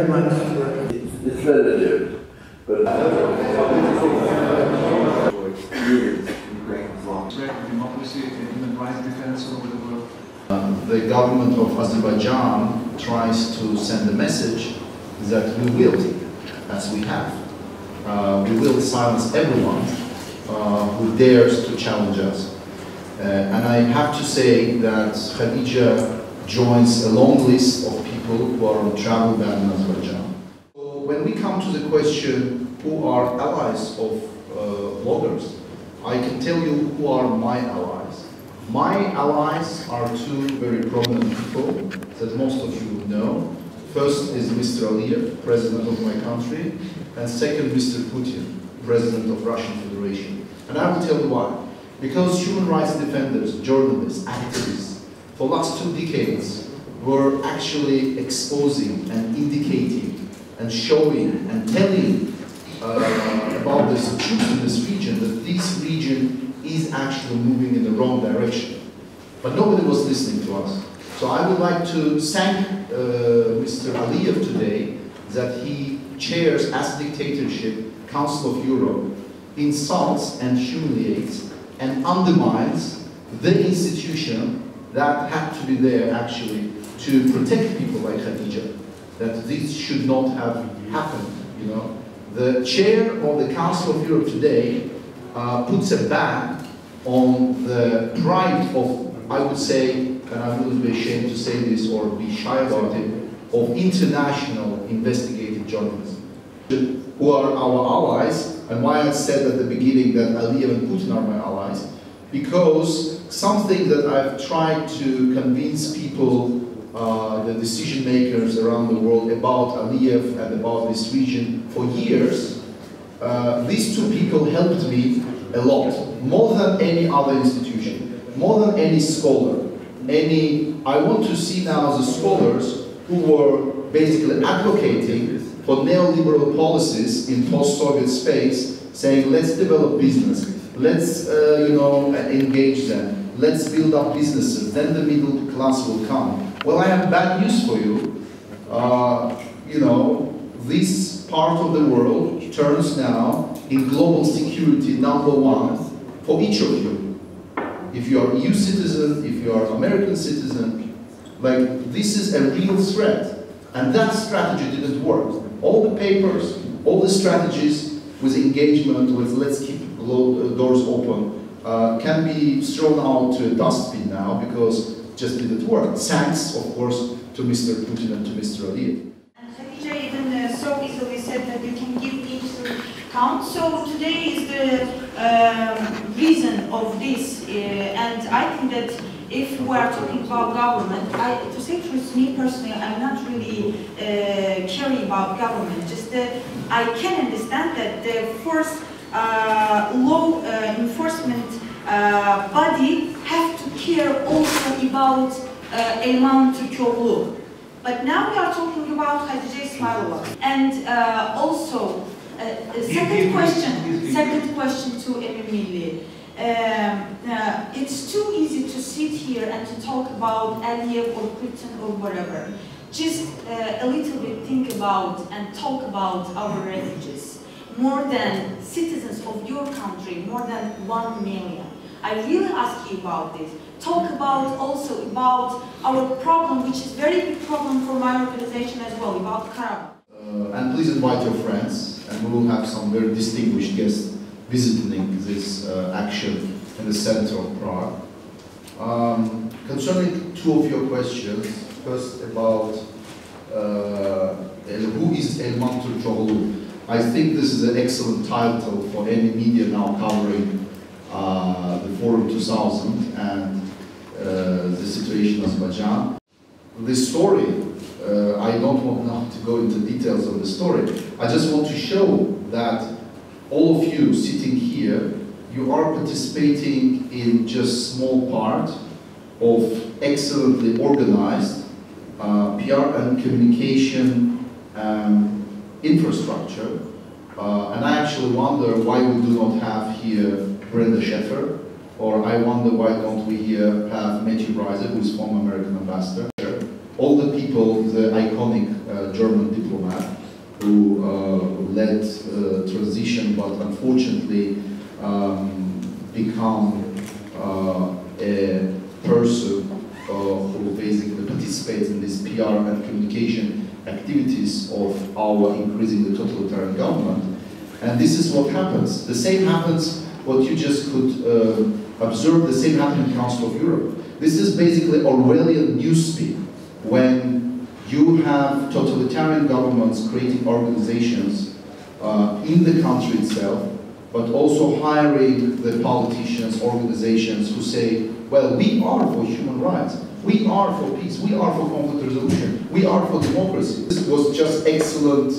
very much. It's relative, but democracy and human rights defense over the world. The government of Azerbaijan tries to send a message that we will, as we have, we will silence everyone who dares to challenge us. And I have to say that Khadija joins a long list of people who are on travel ban in Azerbaijan. So when we come to the question, who are allies of bloggers, I can tell you who are my allies. My allies are two very prominent people that most of you know. First is Mr. Aliyev, president of my country, and second, Mr. Putin, president of Russian Federation. And I will tell you why. Because human rights defenders, journalists, activists, for the last 2 decades were actually exposing and indicating and showing and telling about the truth in this region, that this region is actually moving in the wrong direction. But nobody was listening to us. So I would like to thank Mr. Aliyev today that he chairs as dictatorship Council of Europe, insults and humiliates and undermines the institution that had to be there actually to protect people like Khadija, that this should not have happened, you know. The chair of the Council of Europe today puts a ban on the right of, I would say, and I wouldn't be ashamed to say this or be shy about it, of international investigative journalism, who are our allies. And why I said at the beginning that Aliyev and Putin are my allies, because something that I've tried to convince people, the decision makers around the world about Aliyev and about this region for years, these two people helped me a lot, more than any other institution, more than any scholar. I want to see now the scholars who were basically advocating for neoliberal policies in post-Soviet space, saying let's develop business, let's engage them, let's build up businesses, then the middle class will come. Well, I have bad news for you. This part of the world turns now in global security #1 for each of you. If you are EU citizen, if you are American citizen, like this is a real threat. And that strategy didn't work. All the papers, all the strategies with engagement, with let's keep doors open, can be thrown out to a dustbin now because it just didn't work. Thanks, of course, to Mr. Putin and to Mr. Aliyev. And Khadija even so easily said that you can give each count. So today is the reason of this, and I think that if we are talking about government, to say truth, me personally, I'm not really caring about government. Just I can understand that the first law enforcement body have to care also about Elman Türkoğlu. But now we are talking about Khadija Ismailova. And also, second question to Emin Milli. It's too easy to sit here and to talk about Aliyev or Putin or whatever. Just a little bit think about and talk about our refugees. More than citizens of your country, more than 1 million. I really ask you about this. Talk about also about our problem, which is very big problem for my organization as well, about Karabakh. And please invite your friends, and we will have some very distinguished guests visiting this action in the center of Prague. Concerning 2 of your questions, first about who is Elman Türkoğlu. I think this is an excellent title for any media now covering the Forum 2000 and the situation in Azerbaijan. The story, I don't want now to go into details of the story. I just want to show that all of you sitting here, you are participating in just small part of excellently organized PR and communication infrastructure. And I actually wonder why we do not have here Brenda Sheffer, or I wonder why don't we here have Matthew Reiser, who is former American ambassador. All the people, the iconic German diplomat who led transition, but unfortunately become a person who basically participates in this PR and communication activities of our increasingly totalitarian government. And this is what happens. The same happens, what you just could observe, the same happened in Council of Europe. This is basically Orwellian newspeak, when you have totalitarian governments creating organizations in the country itself, but also hiring the politicians, organizations who say, well, we are for human rights, we are for peace, we are for conflict resolution, we are for democracy. This was just excellent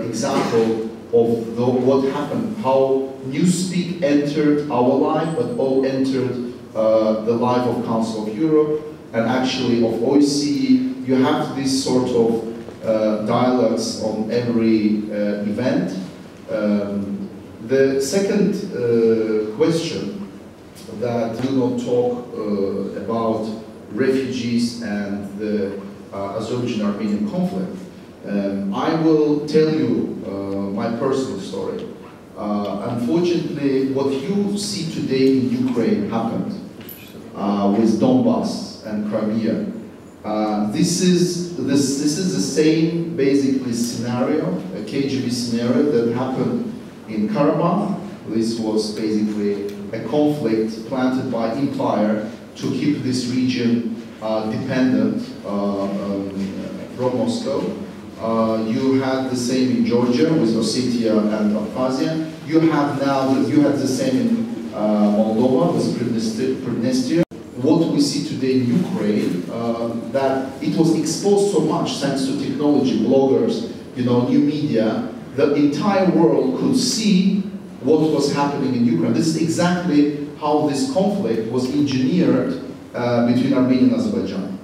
example of what happened, how newspeak entered our life, but all entered the life of Council of Europe, and actually of OSCE. You have this sort of dialogues on every event. The second question, that do not talk about refugees and the Azerbaijan-Armenian conflict. I will tell you my personal story. Unfortunately, what you see today in Ukraine happened with Donbass and Crimea. This is the same basically scenario, a KGB scenario that happened in Karabakh. This was basically a conflict planted by empire to keep this region dependent from Moscow. You had the same in Georgia with Ossetia and Abkhazia. You had the same in Moldova with Prydnestria. What we see today in Ukraine, that it was exposed so much thanks to technology, bloggers, new media, the entire world could see what was happening in Ukraine. This is exactly how this conflict was engineered between Armenia and Azerbaijan.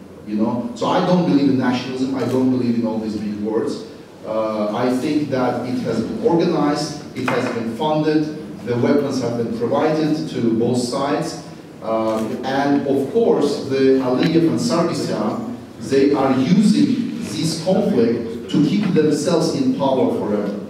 So I don't believe in nationalism, I don't believe in all these big words. I think that it has been organized, it has been funded, the weapons have been provided to both sides, and of course the Aliyev and Sargsyan, they are using this conflict to keep themselves in power forever.